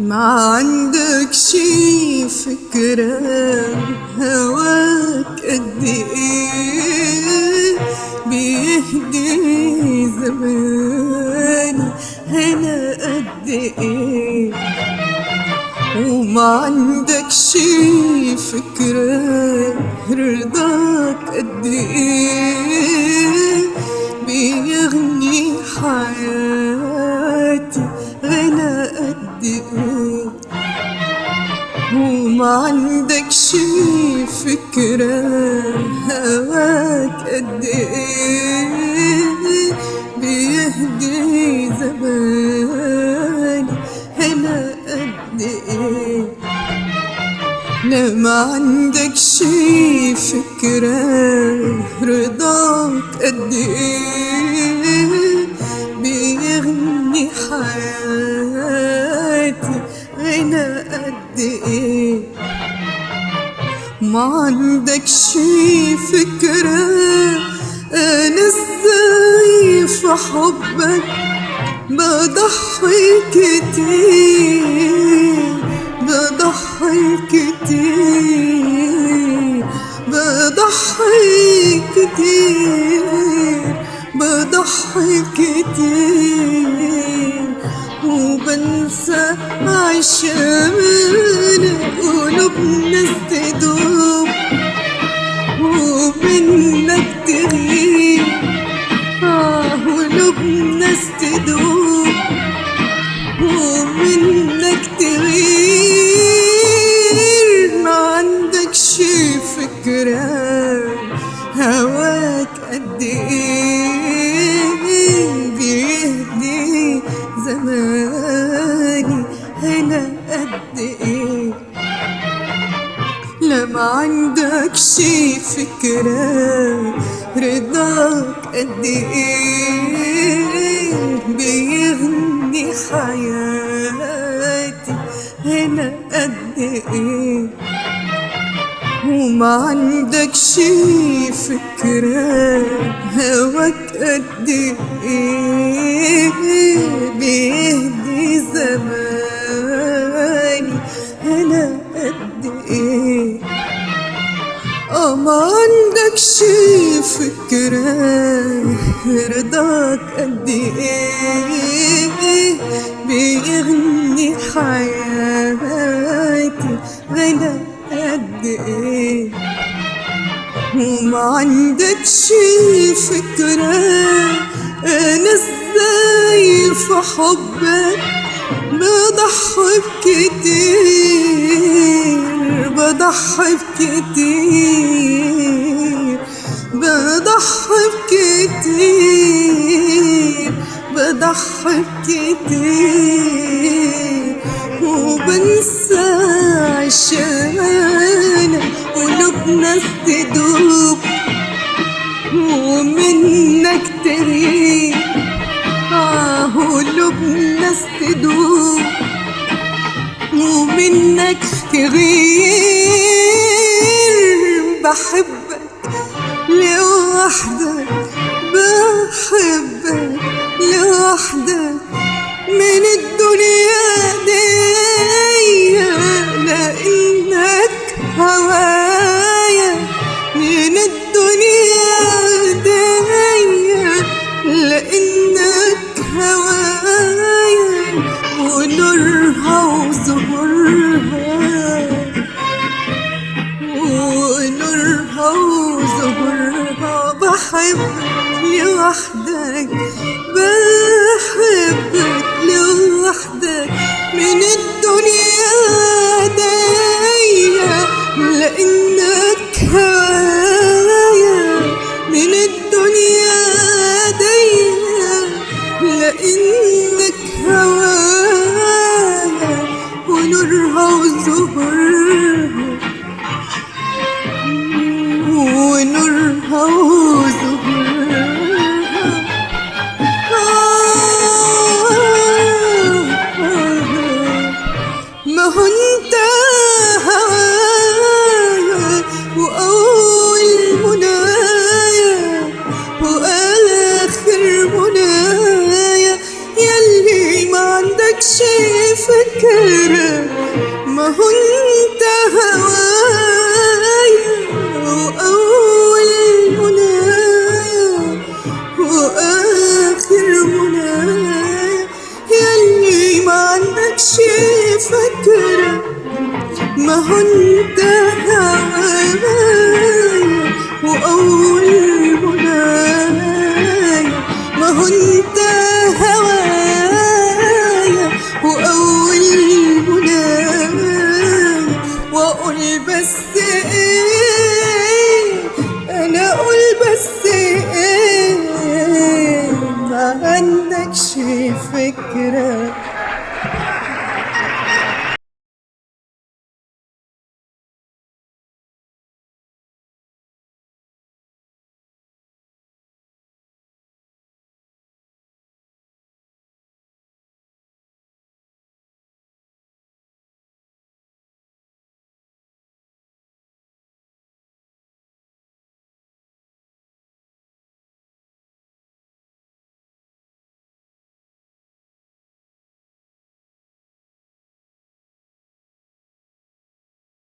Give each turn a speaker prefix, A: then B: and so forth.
A: ما عندك شي فكرة هواك قد ايه بيهدي زماني هنا قد ايه. وما عندك شي فكرة رضاك قد ايه بيغني حياتي غنى قد ايه. وما عندك شي فكرة هواك قد ايه بيهدي زماني هنا قد ايه. لا ما عندك شي فكرة رضاك قد ايه بيغني حياتي غنى قد ايه. ما عندك شي فكرة انا ازاي في حبك بضحي كتير بضحي كتير بضحي كتير بضحي كتير. وبنسى عشانك قلوبنا تدوب ومنك تغيب قلوبنا تدوب ومنك تغير. ما عندك شي فكرة هواك قد ايه بيهدي زماني هنا قد ايه. لا ما عندك شي فكرة رضاك قد ايه بيغني حياتي هنا قد ايه. وما عندك شي فكرة هواك قد ايه بيهدي زماني هنا قد ايه. ما عندك شي فكرة رضاك قد ايه بيغني حياتي غنى قد ايه. وما عندك شي فكرة انا ازاي في حبك بضحي بكتير بضحي بكتير بضحي بكتير بضحي بكتير. وبنسى عشانك قلوبنا تدوب ومنك تغيب قلوبنا تدوب ومنك تغير. بحبك لوحدك بحبك لوحدك من الدنيا دي لأنك هوايا من الدنيا دي لأنك هوايا ونورها وزهورها ونورها وزهورها. بحبك لوحدك بحبك لوحدك من الدنيا دي لأنك هوايا من الدنيا دي لأنك هوايا ونورها وزهورها ونورها وزهورها. ما هو انت هوايا وأول منايا وآخر منايا يلي ما عندك شي فكرة، ما هو انت هوايا وأول منايا وآخر منايا، ياللي ما عندكش فكرة، ما هو انت هوايا وأول منايا، ما هو انت هوايا وأول منايا. وأقول بس ايه، أنا أقول بس ايه، ما عندكش فكرة.